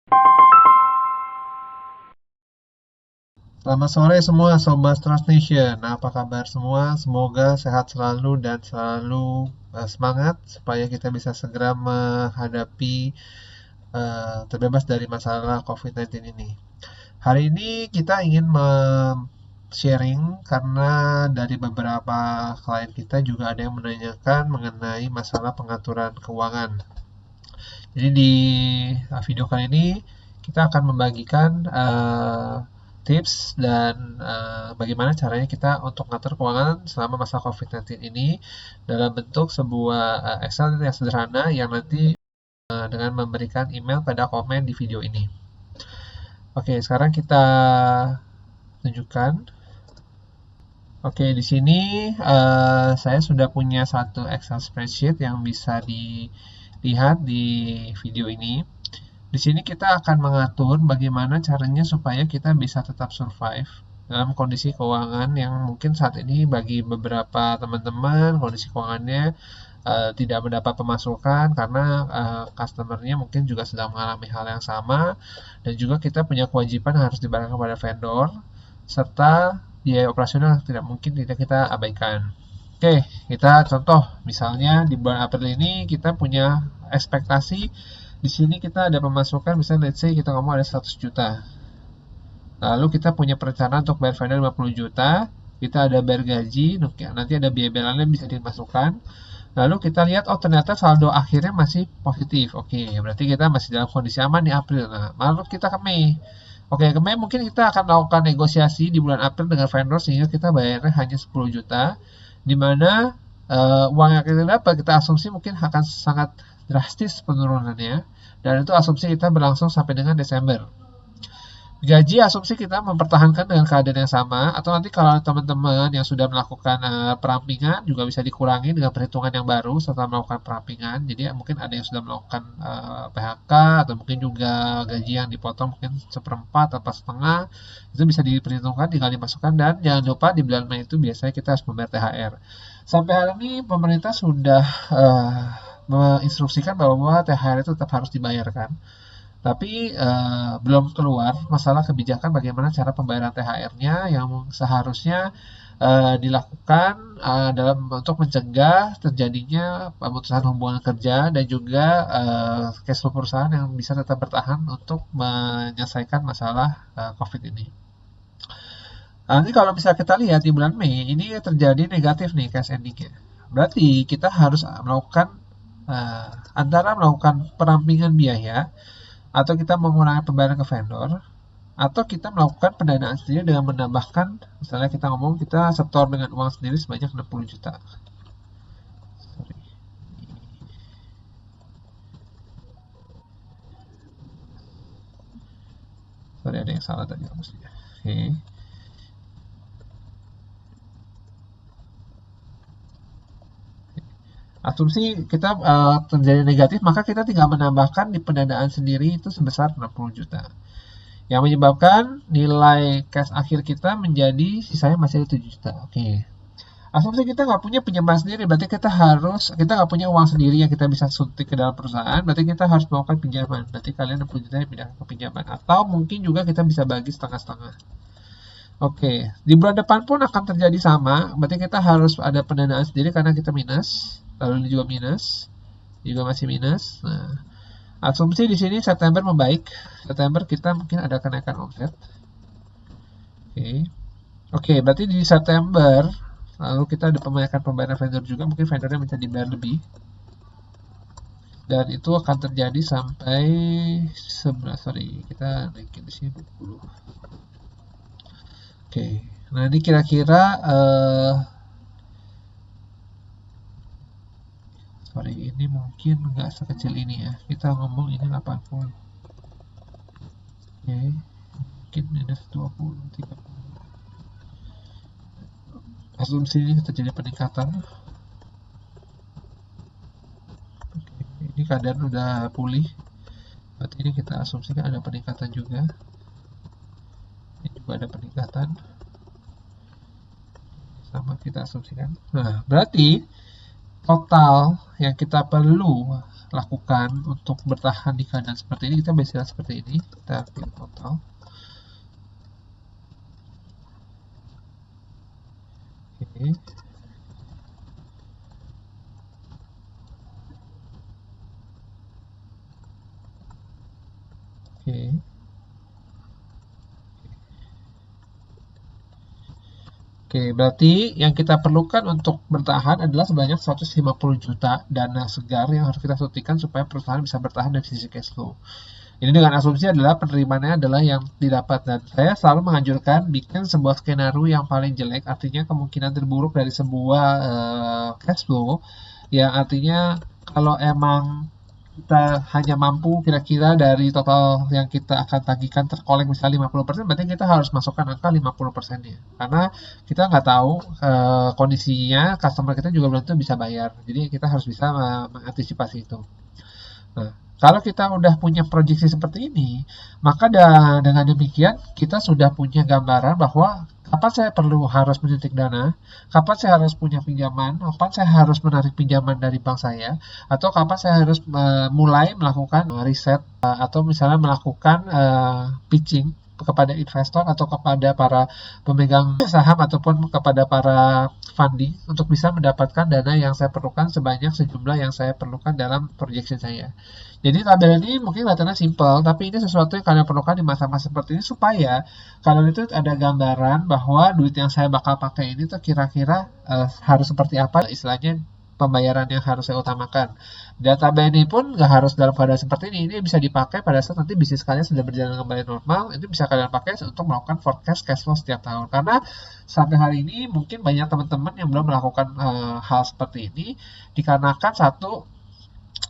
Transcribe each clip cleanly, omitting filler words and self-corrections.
Selamat sore semua Sobat Trust Nation. Apa kabar semua? Semoga sehat selalu dan selalu semangat supaya kita bisa segera menghadapi terbebas dari masalah COVID-19 ini. Hari ini kita ingin sharing karena dari beberapa klien kita juga ada yang menanyakan mengenai masalah pengaturan keuangan. Jadi di video kali ini kita akan membagikan tips dan bagaimana caranya kita untuk mengatur keuangan selama masa COVID-19 ini dalam bentuk sebuah Excel yang sederhana yang nanti dengan memberikan email pada komen di video ini. Oke, sekarang kita tunjukkan. Oke, di sini saya sudah punya satu Excel spreadsheet yang bisa dilihat di video ini. Di sini kita akan mengatur bagaimana caranya supaya kita bisa tetap survive dalam kondisi keuangan yang mungkin saat ini bagi beberapa teman-teman kondisi keuangannya tidak mendapat pemasukan karena customernya mungkin juga sedang mengalami hal yang sama, dan juga kita punya kewajiban harus dibayar kepada vendor serta biaya operasional tidak mungkin tidak kita abaikan. Oke, kita contoh misalnya di bulan April ini kita punya ekspektasi. Di sini kita ada pemasukan, misalnya let's say kita ngomong ada 100 juta. Lalu kita punya perencanaan untuk bayar vendor 50 juta, kita ada bayar gaji, nanti ada biaya lain bisa dimasukkan. Lalu kita lihat, oh ternyata saldo akhirnya masih positif. Oke, berarti kita masih dalam kondisi aman di April. Nah, lalu kita ke Mei. Oke, ke Mei mungkin kita akan melakukan negosiasi di bulan April dengan vendor sehingga kita bayarnya hanya 10 juta, di mana uang yang kita dapat kita asumsi mungkin akan sangat drastis penurunannya, dan itu asumsi kita berlangsung sampai dengan Desember. Gaji asumsi kita mempertahankan dengan keadaan yang sama, atau nanti kalau teman-teman yang sudah melakukan perampingan juga bisa dikurangi dengan perhitungan yang baru setelah melakukan perampingan. Jadi mungkin ada yang sudah melakukan PHK, atau mungkin juga gaji yang dipotong mungkin 1/4 atau setengah, itu bisa diperhitungkan tinggal dimasukkan. Dan jangan lupa di bulan Mei itu biasanya kita harus membayar THR. Sampai hari ini pemerintah sudah menginstruksikan bahwa THR itu tetap harus dibayarkan. Tapi belum keluar masalah kebijakan bagaimana cara pembayaran THR-nya yang seharusnya dilakukan dalam untuk mencegah terjadinya pemutusan hubungan kerja dan juga cash flow perusahaan yang bisa tetap bertahan untuk menyelesaikan masalah COVID ini. Nanti kalau bisa kita lihat di bulan Mei ini terjadi negatif nih cash ending-nya. Berarti kita harus melakukan antara melakukan perampingan biaya, atau kita mengurangi pembayaran ke vendor, atau kita melakukan pendanaan sendiri dengan menambahkan, misalnya kita ngomong kita setor dengan uang sendiri sebanyak 60 juta. Sorry, ada yang salah tadi maksudnya. Oke. Asumsi kita terjadi negatif, maka kita tinggal menambahkan di pendanaan sendiri itu sebesar 60 juta. Yang menyebabkan nilai cash akhir kita menjadi sisanya masih ada 7 juta. Oke. Asumsi kita nggak punya pinjaman sendiri, berarti kita nggak punya uang sendiri yang kita bisa suntik ke dalam perusahaan, berarti kita harus melakukan pinjaman. Berarti kalian 60 juta pindah ke pinjaman. Atau mungkin juga kita bisa bagi setengah-setengah. Oke, di bulan depan pun akan terjadi sama, berarti kita harus ada pendanaan sendiri karena kita minus, lalu ini juga minus, juga masih minus. Nah, asumsi di sini September membaik, September kita mungkin ada kenaikan omset. Oke, berarti di September, lalu kita ada pembayaran vendor juga, mungkin vendornya minta dibayar lebih. Dan itu akan terjadi sampai 11, kita naikin di sini 20. Oke, nah ini kira-kira ini mungkin nggak sekecil ini ya. Kita ngomong ini 80. Oke, mungkin minus 20, 30. Asumsi ini terjadi peningkatan. Oke, ini keadaan udah pulih. Berarti ini kita asumsikan ada peningkatan juga. Ini juga ada peningkatan. Sama kita asumsikan. Nah, berarti total yang kita perlu lakukan untuk bertahan di keadaan seperti ini, kita bisa seperti ini. Kita pilih total. Oke. Oke. Oke, berarti yang kita perlukan untuk bertahan adalah sebanyak 150 juta dana segar yang harus kita suntikan supaya perusahaan bisa bertahan dari sisi cash flow. Ini dengan asumsi adalah penerimaannya adalah yang didapat, dan saya selalu menganjurkan bikin sebuah skenario yang paling jelek, artinya kemungkinan terburuk dari sebuah cash flow, yang artinya kalau emang kita hanya mampu kira-kira dari total yang kita akan tagihkan terkolek misalnya 50%, berarti kita harus masukkan angka 50%-nya. Karena kita nggak tahu kondisinya customer kita juga belum tentu bisa bayar. Jadi kita harus bisa mengantisipasi itu. Nah, kalau kita udah punya proyeksi seperti ini, maka dengan demikian kita sudah punya gambaran bahwa kapan saya harus menyuntik dana, kapan saya harus punya pinjaman, kapan saya harus menarik pinjaman dari bank saya, atau kapan saya harus mulai melakukan riset atau misalnya melakukan pitching kepada investor atau kepada para pemegang saham ataupun kepada para funding untuk bisa mendapatkan dana yang saya perlukan sebanyak sejumlah yang saya perlukan dalam projection saya. Jadi tabel ini mungkin kelihatannya simple, tapi ini sesuatu yang kalian perlukan di masa-masa seperti ini supaya kalian itu ada gambaran bahwa duit yang saya bakal pakai ini tuh kira-kira harus seperti apa istilahnya pembayaran yang harus saya utamakan. Database ini pun nggak harus dalam keadaan seperti ini bisa dipakai pada saat nanti bisnis kalian sudah berjalan kembali normal, itu bisa kalian pakai untuk melakukan forecast cash flow setiap tahun. Karena sampai hari ini mungkin banyak teman-teman yang belum melakukan hal seperti ini, dikarenakan satu,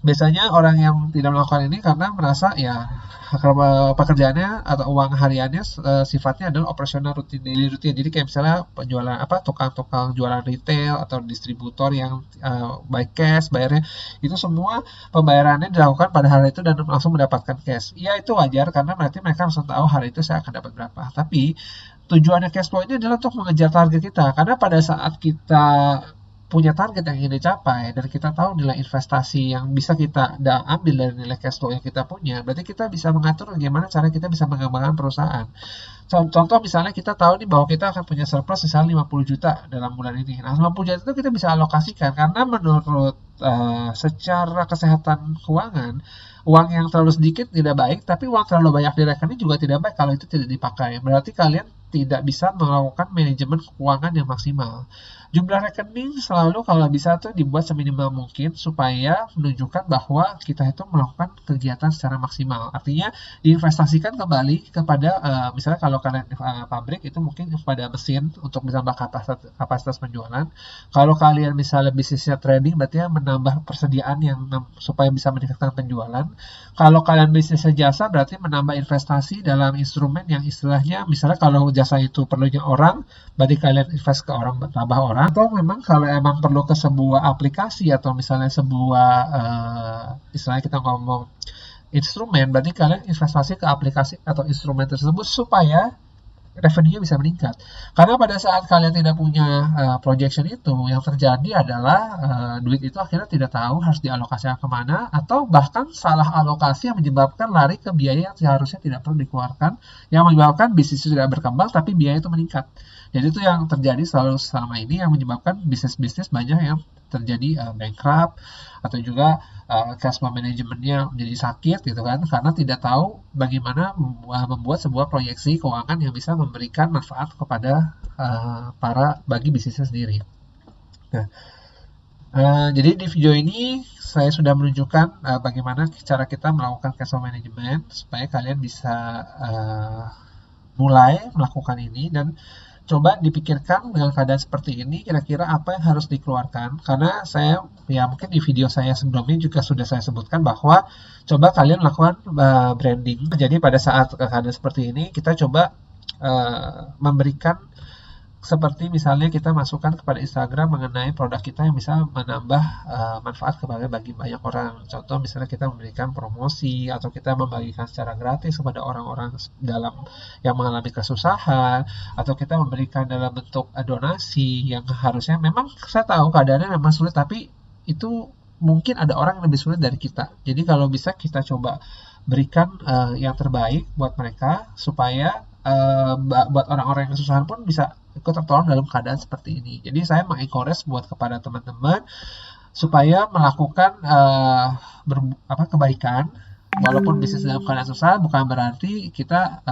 biasanya orang yang tidak melakukan ini karena merasa ya pekerjaannya atau uang hariannya sifatnya adalah operasional rutin, daily rutin. Jadi kayak misalnya penjualan tukang-tukang jualan retail atau distributor yang by cash bayarnya, itu semua pembayarannya dilakukan pada hari itu dan langsung mendapatkan cash. Ya itu wajar karena berarti mereka langsung tahu hari itu saya akan dapat berapa. Tapi tujuannya cash flow ini adalah untuk mengejar target kita, karena pada saat kita punya target yang ingin dicapai dan kita tahu nilai investasi yang bisa kita ambil dari nilai cash flow yang kita punya, berarti kita bisa mengatur bagaimana cara kita bisa mengembangkan perusahaan. Contoh misalnya kita tahu nih bahwa kita akan punya surplus misalnya 50 juta dalam bulan ini. Nah, 50 juta itu kita bisa alokasikan karena menurut secara kesehatan keuangan, uang yang terlalu sedikit tidak baik, tapi uang terlalu banyak di rekening juga tidak baik kalau itu tidak dipakai. Berarti kalian tidak bisa melakukan manajemen keuangan yang maksimal. Jumlah rekening selalu kalau bisa tuh dibuat seminimal mungkin supaya menunjukkan bahwa kita itu melakukan kegiatan secara maksimal. Artinya diinvestasikan kembali kepada misalnya kalau kalian pabrik itu mungkin kepada mesin untuk menambah kapasitas penjualan. Kalau kalian misalnya bisnisnya trading, berarti menambah persediaan yang supaya bisa meningkatkan penjualan. Kalau kalian bisnisnya jasa, berarti menambah investasi dalam instrumen yang istilahnya misalnya kalau jasa itu perlunya orang, berarti kalian invest ke orang, tambah orang. Atau memang kalau emang perlu ke sebuah aplikasi atau misalnya sebuah istilahnya kita ngomong instrumen, berarti kalian investasi ke aplikasi atau instrumen tersebut supaya revenue bisa meningkat. Karena pada saat kalian tidak punya projection itu, yang terjadi adalah duit itu akhirnya tidak tahu harus dialokasikan kemana, atau bahkan salah alokasi yang menyebabkan lari ke biaya yang seharusnya tidak perlu dikeluarkan, yang menyebabkan bisnis itu tidak berkembang tapi biaya itu meningkat. Jadi itu yang terjadi selalu selama ini, yang menyebabkan bisnis-bisnis banyak yang terjadi bankrupt atau juga cash flow manajemennya menjadi sakit gitu kan, karena tidak tahu bagaimana membuat sebuah proyeksi keuangan yang bisa memberikan manfaat kepada bagi bisnisnya sendiri. Nah, jadi di video ini saya sudah menunjukkan bagaimana cara kita melakukan cash flow management supaya kalian bisa mulai melakukan ini, dan coba dipikirkan dengan keadaan seperti ini kira-kira apa yang harus dikeluarkan. Karena saya mungkin di video saya sebelumnya juga sudah saya sebutkan bahwa coba kalian lakukan branding. Jadi pada saat keadaan seperti ini kita coba memberikan, seperti misalnya kita masukkan kepada Instagram mengenai produk kita yang bisa menambah manfaat bagi banyak orang. Contoh misalnya kita memberikan promosi atau kita membagikan secara gratis kepada orang-orang yang mengalami kesusahan, atau kita memberikan dalam bentuk donasi yang harusnya memang saya tahu keadaannya memang sulit, tapi itu mungkin ada orang yang lebih sulit dari kita. Jadi kalau bisa kita coba berikan yang terbaik buat mereka supaya buat orang-orang yang kesusahan pun bisa ikut tertolong dalam keadaan seperti ini. Jadi saya mengencourage buat kepada teman-teman supaya melakukan kebaikan walaupun bisnis dalam keadaan susah, bukan berarti kita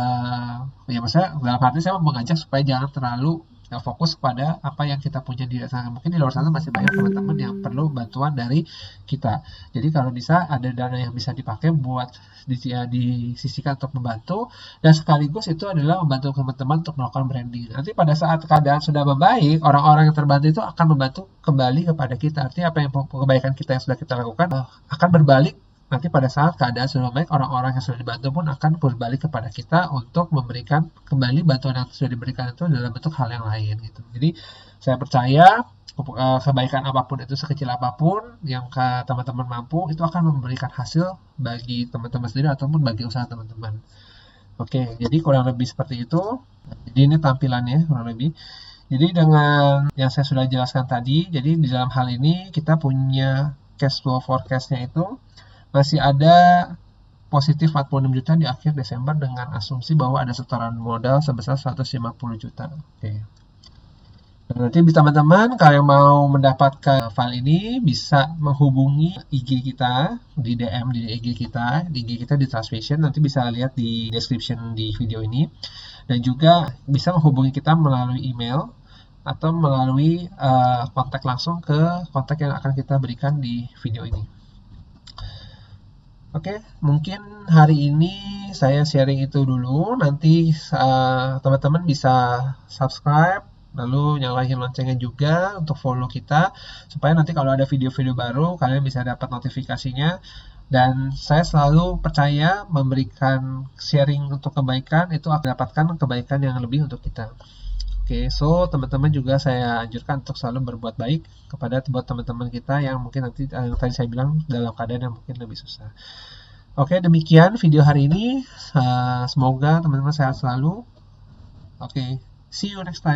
ya maksudnya dalam arti saya mengajak supaya jangan terlalu fokus pada apa yang kita punya di sana. Mungkin di luar sana masih banyak teman-teman yang perlu bantuan dari kita. Jadi kalau bisa ada dana yang bisa dipakai buat disisikan untuk membantu, dan sekaligus itu adalah membantu teman-teman untuk melakukan branding. Nanti pada saat keadaan sudah membaik, orang-orang yang terbantu itu akan membantu kembali kepada kita. Artinya apa yang kebaikan kita yang sudah kita lakukan akan berbalik. Nanti pada saat keadaan sudah baik, orang-orang yang sudah dibantu pun akan berbalik kepada kita untuk memberikan kembali bantuan yang sudah diberikan itu dalam bentuk hal yang lain gitu. Jadi saya percaya kebaikan apapun itu, sekecil apapun yang teman-teman mampu, itu akan memberikan hasil bagi teman-teman sendiri ataupun bagi usaha teman-teman. Oke, jadi kurang lebih seperti itu. Jadi ini tampilannya kurang lebih. Jadi dengan yang saya sudah jelaskan tadi, jadi di dalam hal ini kita punya cash flow forecast-nya itu masih ada positif 46 juta di akhir Desember dengan asumsi bahwa ada setoran modal sebesar 150 juta. Oke. Dan nanti teman-teman kalau yang mau mendapatkan file ini bisa menghubungi IG kita di DM di IG kita, di Trustvision, nanti bisa lihat di description di video ini. Dan juga bisa menghubungi kita melalui email atau melalui kontak langsung ke kontak yang akan kita berikan di video ini. Oke, mungkin hari ini saya sharing itu dulu. Nanti teman-teman bisa subscribe, lalu nyalain loncengnya juga untuk follow kita, supaya nanti kalau ada video-video baru, kalian bisa dapat notifikasinya. Dan saya selalu percaya memberikan sharing untuk kebaikan, itu akan dapatkan kebaikan yang lebih untuk kita. Oke, so teman-teman juga saya anjurkan untuk selalu berbuat baik kepada buat teman-teman kita yang mungkin nanti yang tadi saya bilang dalam keadaan yang mungkin lebih susah. Oke, demikian video hari ini. Semoga teman-teman sehat selalu. Oke, see you next time.